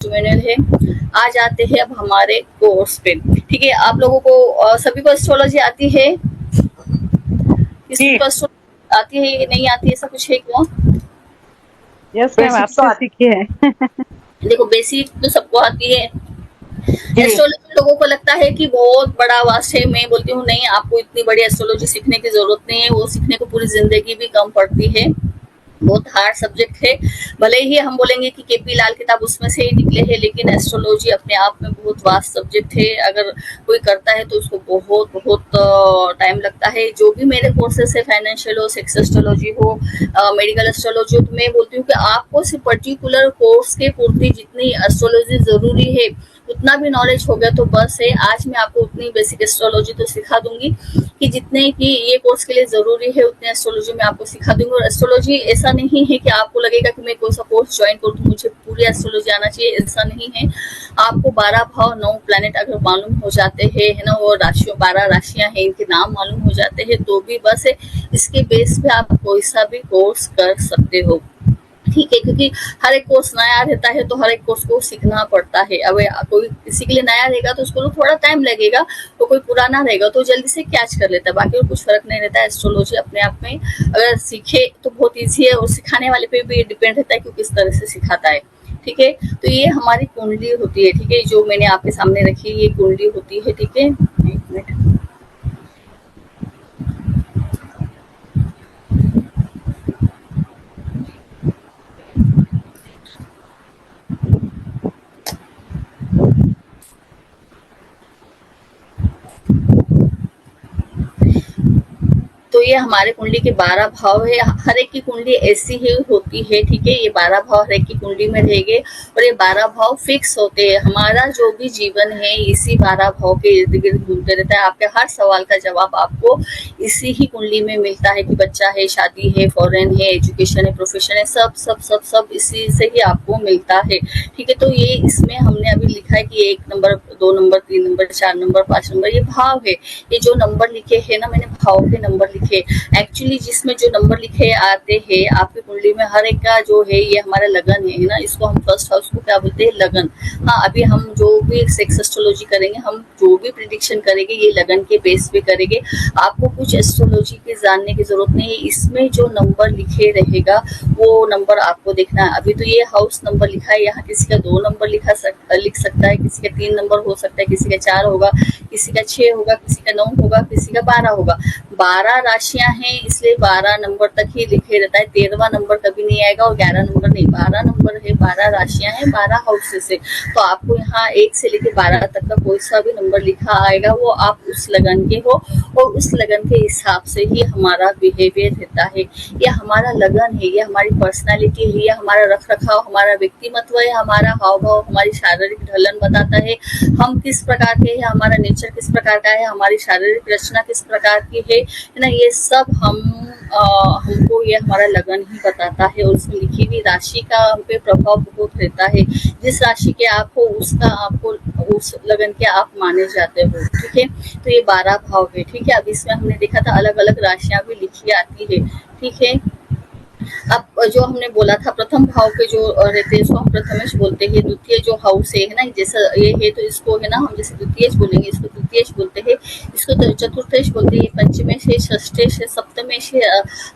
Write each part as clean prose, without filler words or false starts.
Tutorial है। आज आते हैं अब हमारे कोर्स पे। ठीक है, आप लोगों को सभी को एस्ट्रोलॉजी आती है? किसी को एस्ट्रोलॉजी आती है या नहीं आती है, ऐसा कुछ है क्या? यस मैम, आपसे सीखी है। देखो, बेसिक तो सबको आती है। एस्ट्रोलॉजी लोगों को लगता है कि बहुत बड़ा वास्ट है। मैं बोलती हूँ नहीं, आपको इतनी बड़ी एस्ट्रोलॉजी सीखने की जरूरत नहीं है। वो सीखने को पूरी जिंदगी भी कम पड़ती है। बहुत हार्ड सब्जेक्ट है। भले ही हम बोलेंगे कि केपी लाल किताब उसमें से ही निकले हैं, लेकिन एस्ट्रोलॉजी अपने आप में बहुत वास्ट सब्जेक्ट है। अगर कोई करता है तो उसको बहुत बहुत टाइम लगता है। जो भी मेरे कोर्सेस है, फाइनेंशियल हो, सेक्स एस्ट्रोलॉजी हो, मेडिकल एस्ट्रोलॉजी हो, तो मैं बोलती हूँ कि आपको सिर्फ पर्टिकुलर कोर्स के पूर्ति जितनी एस्ट्रोलॉजी जरूरी है उतना भी नॉलेज हो गया तो बस है। आज मैं आपको उतनी बेसिक एस्ट्रोलॉजी तो सिखा दूंगी कि जितने की ये कोर्स के लिए जरूरी है उतने एस्ट्रोलॉजी मैं आपको सिखा दूंगी। और एस्ट्रोलॉजी ऐसा नहीं है कि आपको लगेगा कि मैं कोई सा कोर्स ज्वाइन करूँ तो मुझे पूरी एस्ट्रोलॉजी आना चाहिए, ऐसा नहीं है। आपको 12 भाव 9 प्लैनेट अगर मालूम हो जाते हैं, है ना, वो राशियों 12 राशियां हैं, इनके नाम मालूम हो जाते हैं तो भी बस है। इसके बेस पे आप कोई सा भी कोर्स कर सकते हो। ठीक है, क्योंकि हर एक कोर्स नया रहता है तो हर एक कोर्स को सीखना पड़ता है। अब कोई किसी के लिए नया रहेगा तो उसको थोड़ा टाइम लगेगा, तो कोई पुराना रहेगा तो जल्दी से कैच कर लेता है। बाकी और कुछ फर्क नहीं रहता है। एस्ट्रोलॉजी अपने आप में अगर सीखे तो बहुत ईजी है, और सिखाने वाले पे भी डिपेंड रहता है कि किस तरह से सिखाता है। ठीक है, तो ये हमारी कुंडली होती है। ठीक है, जो मैंने आपके सामने रखी है ये कुंडली होती है। ठीक है, एक मिनट। तो ये हमारे कुंडली के 12 भाव है। हर एक की कुंडली ऐसी ही होती है। ठीक है, ये 12 भाव हर एक की कुंडली में रहेंगे और ये 12 भाव फिक्स होते हैं। हमारा जो भी जीवन है इसी 12 भाव के इर्द गिर्द घूमते रहता है। आपके हर सवाल का जवाब आपको इसी ही कुंडली में मिलता है कि बच्चा है, शादी है, फॉरेन है, एजुकेशन है, प्रोफेशन है, सब सब सब सब इसी से ही आपको मिलता है। ठीक है, तो ये इसमें हमने अभी लिखा है कि 1 number, 2 number, 3 number, 4 number, 5 number, ये भाव है। ये जो नंबर लिखे है ना, मैंने भाव के नंबर लिखे। एक्चुअली जिसमें जो नंबर लिखे आते हैं आपकी कुंडली में, हर एक का जो है ये हमारा लगन है ना, इसको हम फर्स्ट हाउस को क्या बोलते हैं, लगन। हाँ, अभी हम जो भी सेक्स एस्ट्रोलॉजी करेंगे, हम जो भी प्रिडिक्शन करेंगे ये लगन के बेस पे करेंगे। आपको कुछ एस्ट्रोलॉजी के जानने की जरूरत नहीं है। इसमें जो नंबर लिखे रहेगा वो नंबर आपको देखना है। अभी तो ये हाउस नंबर लिखा है, यहाँ किसी का 2 नंबर लिख सकता है, किसी का 3 नंबर हो सकता है, किसी का 4 होगा, किसी का 6 होगा, किसी का 9 होगा, किसी का 12 होगा। 12 राशियां हैं इसलिए 12 नंबर तक ही लिखे रहता है। 13वां नंबर कभी नहीं आएगा और 11 नंबर नहीं। 12 नंबर है, 12 राशियां हैं, 12 हाउसेस है। तो आपको यहाँ 1 से लेकर 12 तक का कोई सा भी नंबर लिखा आएगा वो आप उस लगन के हो और उस लगन के हिसाब से ही हमारा बिहेवियर रहता है। ये हमारा लगन है, ये हमारी पर्सनालिटी है, ये हमारा रख रखाव, हमारा व्यक्तिमत्व है, हमारा हाव भाव, हमारी शारीरिक ढलन बताता है। हम किस प्रकार के हैं, हमारा नेचर किस प्रकार का है, हमारी शारीरिक रचना किस प्रकार की है ना, ये सब हमको ये हमारा लगन ही बताता है। और उसमें लिखी हुई राशि का हम पे प्रभाव बहुत रहता है। जिस राशि के आप हो उसका आपको उस लगन के आप माने जाते हो। ठीक है, तो ये 12 भाव है। ठीक है, अब इसमें हमने देखा था अलग अलग राशियां भी लिखी आती है। ठीक है, अब जो हमने बोला था प्रथम भाव के जो रहते हैं इसको हम प्रथमेश बोलते हैं। द्वितीय जो हाउस है ना, जैसा ये है तो इसको है ना हम जैसे द्वितीयश बोलेंगे, इसको तृतीयश बोलते हैं, इसको चतुर्थेश बोलते हैं, पंचमेश है, षष्ठेश है, सप्तमेश है,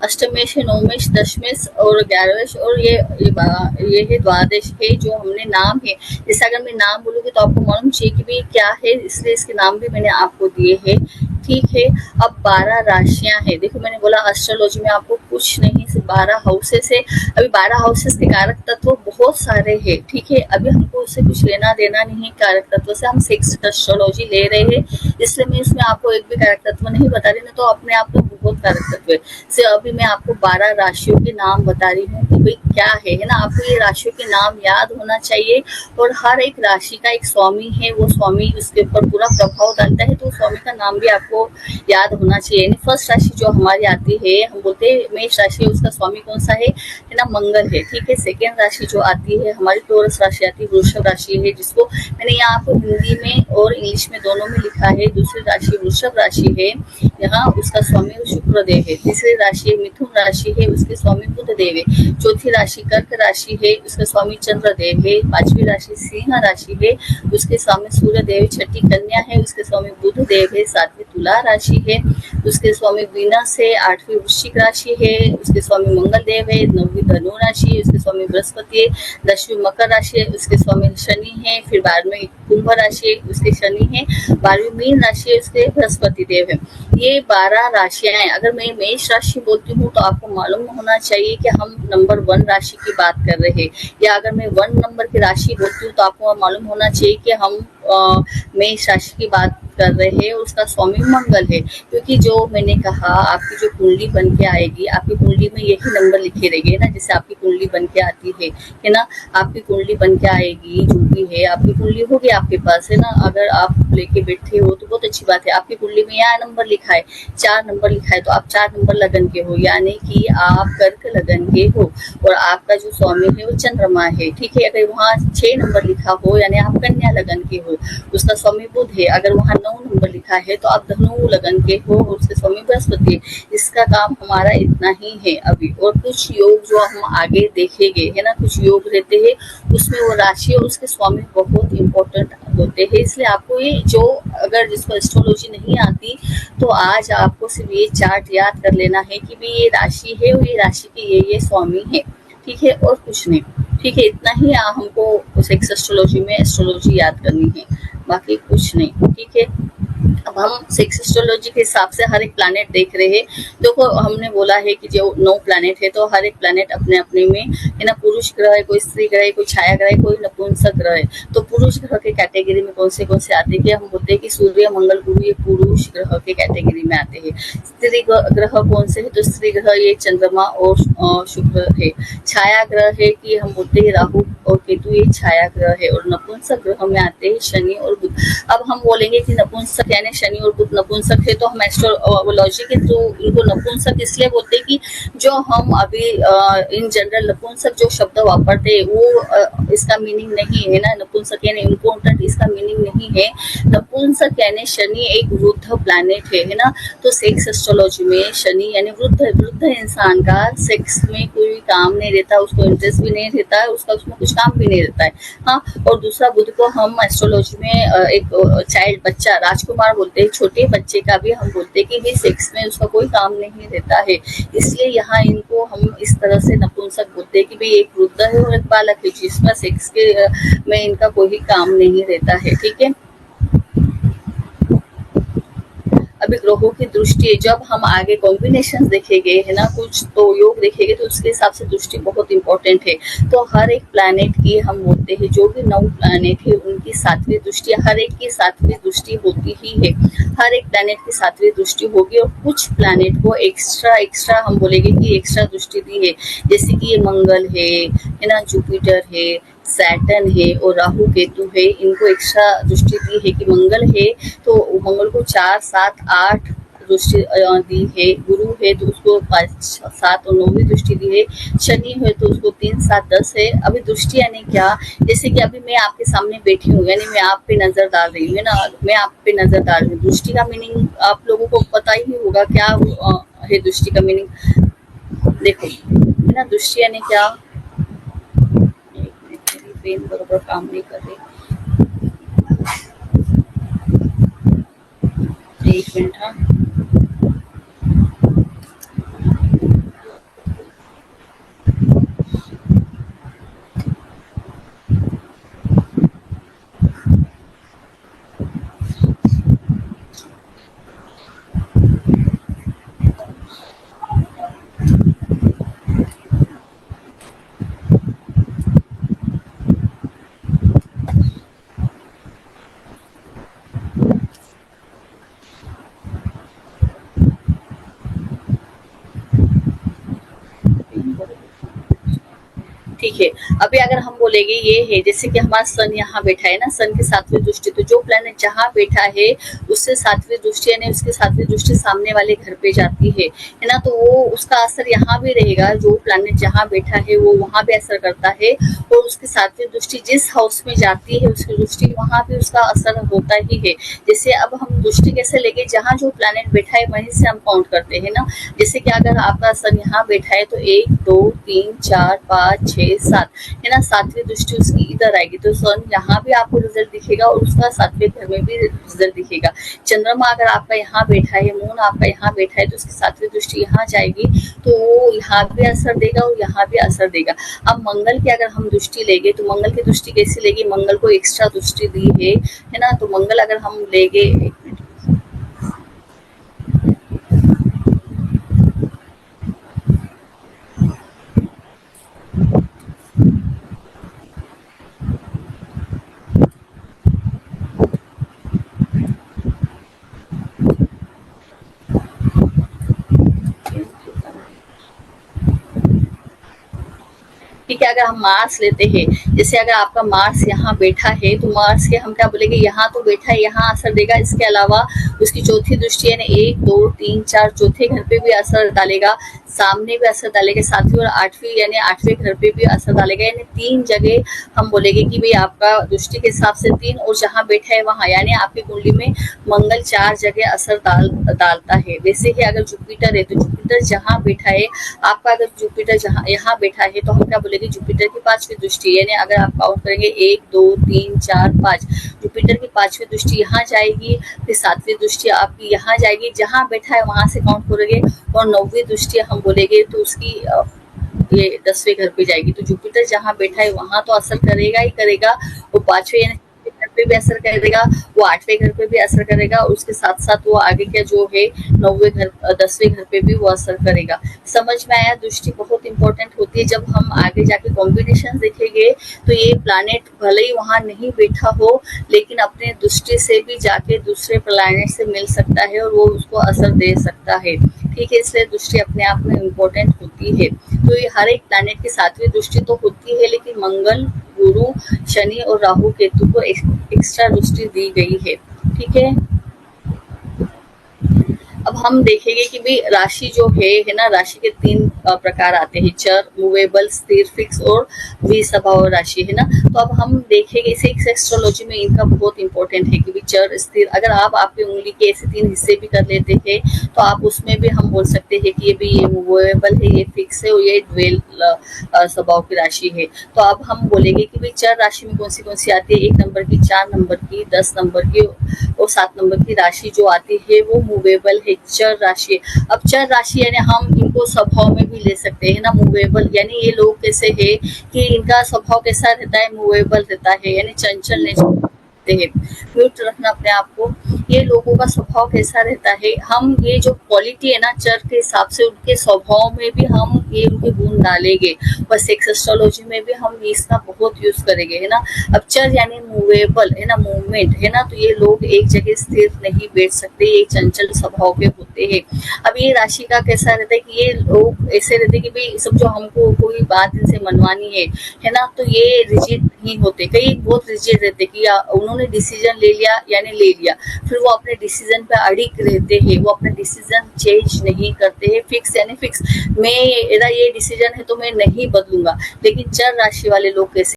अष्टमेश है, नवमेश, दशमेश और 11वेश और ये है द्वादश है। जो हमने नाम है, जैसे अगर मैं नाम बोलूंगी तो आपको मालूम चाहिए कि भाई क्या है, इसलिए इसके नाम भी मैंने आपको दिए हैं। ठीक है, अब 12 राशियां हैं। देखो मैंने बोला एस्ट्रोलॉजी में आपको कुछ नहीं, सिर्फ 12 हाउसेस है। अभी 12 हाउसेस के कारक तत्व बहुत सारे हैं। ठीक है, अभी हमको उससे कुछ लेना देना नहीं है कारक तत्व से। हम सेक्स एस्ट्रोलॉजी ले रहे हैं इसलिए मैं इसमें आपको एक भी कारक तत्व नहीं बता रही, नहीं तो अपने आप में बहुत कारक तत्व है। से अभी मैं आपको 12 राशियों के नाम बता रही हूँ कि भाई क्या है ना, आपको ये राशियों के नाम याद होना चाहिए। और हर एक राशि का एक स्वामी है, वो स्वामी उसके ऊपर पूरा प्रभाव डालता है, तो स्वामी का नाम भी आपको याद होना चाहिए। फर्स्ट राशि जो हमारी आती है, हम बोलते हैं मेष राशि, उसका स्वामी कौन सा है ना, मंगल है। ठीक है, सेकेंड राशि जो आती है हमारी टॉरस राशि आती है, वृषभ राशि है, जिसको मैंने यहाँ आपको हिंदी में और इंग्लिश में दोनों में लिखा है। दूसरी राशि वृषभ राशि है, यहाँ उसका स्वामी शुक्र देव है। तीसरी राशि है मिथुन राशि है, उसके स्वामी बुध देव है। चौथी राशि कर्क राशि है, उसका स्वामी चंद्र देव है। पांचवी राशि सिंह राशि है, उसके स्वामी सूर्य देव। छठी कन्या है, उसके स्वामी बुध देव है। सातवीं तुला राशि है, उसके स्वामी वीनस है। आठवीं वृश्चिक राशि है, उसके स्वामी मंगल देव है। नौवीं धनु राशि है, उसके स्वामी बृहस्पति है। दसवीं मकर राशि है, उसके स्वामी शनि है। फिर 12वीं कुंभ राशि है, उसके शनि है। 12वीं मीन राशि है, उसके बृहस्पति देव है। ये 12 राशियां हैं। अगर मैं मेष राशि बोलती हूँ तो आपको मालूम होना चाहिए कि हम नंबर 1 राशि की बात कर रहे हैं, या अगर मैं 1 नंबर की राशि बोलती हूँ तो आपको मालूम होना चाहिए कि हम मेष राशि की बात कर रहे हैं, उसका स्वामी मंगल है। क्योंकि जो मैंने कहा, आपकी जो कुंडली बन के आएगी, आपकी कुंडली में यही नंबर लिखे रहेंगे ना, जैसे आपकी कुंडली बन के आती है ना। आपकी कुंडली बन के आएगी, जो भी है आपकी कुंडली होगी आपके पास, है ना। अगर आप लेके बैठे हो तो बहुत अच्छी बात है। आपकी कुंडली में यहाँ नंबर लिखा है, 4 नंबर लिखा है, तो आप 4 नंबर लगन के हो, यानी कि आप कर्क लगन के हो। और आपका जो स्वामी है वो चंद्रमा है, ठीक है। अगर वहाँ 6 नंबर लिखा हो, यानी आप कन्या लगन के हो, उसका स्वामी बुध है। अगर वहाँ 9 नंबर लिखा है तो आप धनु लगन के हो, उसके स्वामी बृहस्पति है। इसका काम हमारा इतना ही है अभी। और कुछ योग जो हम आगे देखेंगे, है ना, कुछ योग रहते हैं, उसमें वो राशि और उसके स्वामी बहुत इंपॉर्टेंट होते हैं। इसलिए आपको ये जो, अगर जिसको एस्ट्रोलॉजी नहीं आती, तो आज आपको सिर्फ ये चार्ट याद कर लेना है कि भी ये राशि है और ये राशि के ये स्वामी है, ठीक है, और कुछ नहीं, ठीक है। इतना ही हमको सेक्स एस्ट्रोलॉजी में एस्ट्रोलॉजी याद करनी है, बाकी कुछ नहीं, ठीक है। अब हम सेक्स एस्ट्रोलॉजी के हिसाब से हर एक प्लैनेट देख रहे हैं। देखो, हमने बोला है कि जो 9 प्लैनेट है, तो हर एक प्लैनेट अपने अपने में, है ना, पुरुष ग्रह है, कोई स्त्री ग्रह है, कोई छाया ग्रह है, कोई नपुंसक ग्रह है। तो पुरुष ग्रह के कैटेगरी में कौन से आते हैं कि हम बोलते हैं कि सूर्य मंगल गुरु, ये पुरुष ग्रह के कैटेगरी में आते हैं। स्त्री ग्रह कौन से है, तो स्त्री ग्रह ये चंद्रमा और शुक्र है। छाया ग्रह है कि हम बोलते हैं राहु और केतु, ये छाया ग्रह है। और नपुंसक ग्रह में आते हैं शनि और बुध। अब हम बोलेंगे कि नपुंसक यानी शनि और बुध नपुंसक है, तो हम एस्ट्रोलॉजी के थ्रू इनको नपुंसक इसलिए बोलते हैं कि जो हम अभी इन जनरल नपुंसक जो शब्द वापरते हैं वो इसका मीनिंग नहीं है ना। नपुंसक यानी इम्पोर्टेंट, इसका मीनिंग नहीं है। नपुंसक यानी शनि एक वृद्ध प्लैनेट है ना। तो सेक्स एस्ट्रोलॉजी में शनि यानी वृद्ध इंसान का सेक्स में कोई काम नहीं रहता, उसको इंटरेस्ट भी नहीं रहता है, उसमें कुछ काम भी नहीं रहता है। हाँ, और दूसरा बुध को हम एस्ट्रोलॉजी में एक चाइल्ड, बच्चा, राजकुमार बोलते हैं। छोटे बच्चे का भी हम बोलते हैं कि भी सेक्स में उसका कोई काम नहीं रहता है, इसलिए यहाँ इनको हम इस तरह से नपुंसक बोलते हैं कि भाई एक वृद्ध है और एक बालक है, जिसमें सेक्स के में इनका कोई काम नहीं रहता है, ठीक है। अभी ग्रहों की दृष्टि, जब हम आगे कॉम्बिनेशन देखेंगे, है ना, कुछ तो योग देखेंगे, तो उसके हिसाब से दृष्टि बहुत इंपॉर्टेंट है। तो हर एक प्लैनेट की हम बोलते हैं, जो भी 9 प्लैनेट है उनकी 7वीं दृष्टि, हर एक की 7वीं दृष्टि होती ही है। हर एक प्लैनेट की 7वीं दृष्टि होगी। और कुछ प्लैनेट को एक्स्ट्रा हम बोलेंगे कि एक्स्ट्रा दृष्टि दी है, जैसे कि ये मंगल है ना, जुपिटर है, सैटर्न है और राहु केतु है। इनको एक्स्ट्रा दृष्टि दी है कि मंगल है तो मंगल को 4, 7, 8 दृष्टि दी है। गुरु है तो उसको 5, 7 और 9वीं दृष्टि दी है। शनि है तो उसको 3, 7, 10 है। अभी दृष्टि यानी क्या, जैसे कि अभी मैं आपके सामने बैठी हूँ, यानी मैं आप पे नजर डाल रही हूँ, है ना, मैं आप पे नजर डाल रही हूँ। दृष्टि का मीनिंग आप लोगों को पता ही होगा, क्या है दृष्टि का मीनिंग। देखो, है ना, दृष्टि यानी क्या, पेन बराबर काम नहीं कर रही, 1 मिनट। हाँ, ठीक है। अभी अगर हम बोलेंगे ये है जैसे कि हमारा सन यहाँ बैठा है ना, सन की 7वीं दृष्टि, तो जो प्लैनेट जहाँ बैठा है उससे 7वीं दृष्टि यानी उसकी 7वीं दृष्टि सामने वाले घर पे जाती है ना, तो वो उसका असर यहाँ भी रहेगा। जो प्लैनेट जहाँ बैठा है वो वहाँ भी असर करता है, और उसकी 7वीं दृष्टि जिस हाउस में जाती है उसकी दृष्टि वहाँ भी उसका असर होता ही है। जैसे अब हम दृष्टि कैसे लेंगे, जहाँ जो प्लैनेट बैठा है वहीं से हम काउंट करते हैं ना। जैसे कि अगर आपका सन यहाँ बैठा है तो 1 2 3 4 5 6 7 है ना, 7वीं दृष्टि उसकी इधर आएगी, तो सन यहाँ भी आपको रिजल्ट दिखेगा और उसका 7वें घर में भी रिजल्ट दिखेगा। चंद्रमा अगर आपका यहाँ बैठा है, मून आपका यहाँ बैठा है, तो उसकी 7वीं दृष्टि यहाँ जाएगी, तो वो यहाँ भी असर देगा और यहाँ भी असर देगा। अब मंगल की अगर हम दृष्टि लेंगे तो मंगल की दृष्टि कैसी लेगी, मंगल को एक्स्ट्रा दृष्टि दी है ना, तो मंगल अगर हम लेंगे, एक मिनट, ठीक है। अगर हम मार्स लेते हैं, जैसे अगर आपका मार्स यहाँ बैठा है तो मार्स के हम क्या बोलेंगे, यहाँ तो बैठा है यहाँ असर देगा, इसके अलावा उसकी चौथी दृष्टि यानी 1 2 3 4 चौथे घर पे भी असर डालेगा, सामने भी असर डालेगा, 7वीं और 8वीं यानी 8वें घर पे भी असर डालेगा। यानी 3 जगह हम बोलेंगे कि भाई आपका दृष्टि के हिसाब से 3, और जहाँ बैठा है वहाँ, यानी आपकी कुंडली में मंगल 4 जगह असर डालता है। वैसे ही अगर जुपिटर है तो जुपिटर जहाँ बैठा है, आपका अगर जुपिटर जहाँ यहाँ बैठा है तो हम क्या बोलेंगे, जुपिटर की 5वीं दृष्टि, यानी अगर आप काउंट करेंगे 1 2 3 4 5, जुपिटर की 5वीं दृष्टि यहाँ जाएगी, फिर 7वीं दृष्टि आपकी यहाँ जाएगी, जहाँ बैठा है वहां से काउंट करेंगे, और 9वीं दृष्टि हम बोलेंगे तो उसकी ये 10वें घर पे जाएगी। तो जुपिटर जहाँ बैठा है वहां तो असर करेगा ही करेगा, वो 5वें यानी घर पे भी असर करेगा, वो 8वें घर पे भी असर करेगा, और उसके साथ साथ वो आगे का जो है 9वें घर 10वें घर पे भी वो असर करेगा। समझ में आया, दृष्टि बहुत इंपॉर्टेंट होती है। जब हम आगे जाके कॉम्बिनेशन देखेंगे तो ये प्लैनेट भले ही वहां नहीं बैठा हो, लेकिन अपने दृष्टि से भी जाके दूसरे प्लैनेट से मिल सकता है और वो उसको असर दे सकता है। ठीक है, इसलिए दृष्टि अपने आप में इम्पोर्टेंट होती है। तो ये हर एक प्लैनेट की 7वीं दृष्टि तो होती है, लेकिन मंगल, गुरु, शनि और राहु केतु को एक्स्ट्रा दृष्टि दी गई है। ठीक है, अब हम देखेंगे कि भाई राशि जो है ना, राशि के 3 प्रकार आते हैं, चर, मूवेबल, स्थिर, फिक्स और विस्वभाव राशि, है ना। तो अब हम देखेंगे इसे एस्ट्रोलॉजी में इनका बहुत इंपॉर्टेंट है कि भाई चर, स्थिर, अगर आप आपकी उंगली के ऐसे 3 हिस्से भी कर लेते हैं तो आप उसमें भी हम बोल सकते हैं कि ये भी ये मूवेबल है, ये फिक्स है और ये ड्वेल स्वभाव की राशि है। तो अब हम बोलेंगे कि भाई चर राशि में कौन सी आती है, 1 नंबर की, 4 नंबर की, 10 नंबर की और 7 नंबर की राशि जो आती है वो मूवेबल है, चर राशि। अब चर राशि यानी हम इनको स्वभाव में भी ले सकते हैं ना, मूवेबल यानी ये लोग कैसे है कि इनका स्वभाव कैसा रहता है, मूवेबल रहता है, यानी चंचल नेचर हैं। म्यूट रखना अपने आप को। ये लोगों का स्वभाव कैसा रहता है, हम ये जो क्वालिटी है ना चर के हिसाब से उनके स्वभाव में भी हम ये उनके गुण डालेंगे, बस एस्ट्रोलॉजी में भी हम इसका बहुत यूज करेंगे, है ना। अब चर यानी मूवेबल, है ना, मूवमेंट, है ना, तो ये लोग एक जगह स्थिर नहीं बैठ सकते, ये चंचल स्वभाव के होते हैं। अब ये राशि का कैसा रहता है कि ये लोग ऐसे रहते हैं कि भाई समझो हमको कोई बात इनसे मनवानी है ना, तो ये रिजिड नहीं होते, कई बहुत रिजिड रहते कि उन्होंने डिसीजन ले लिया यानी ले लिया, फिर वो अपने डिसीजन पे अड़िग रहते हैं, वो अपने डिसीजन चेंज नहीं करते हैं। फिक्स यानी फिक्स, मेरा ये डिसीजन है तो मैं नहीं बदलूंगा। लेकिन चर राशि वाले लोग कैसे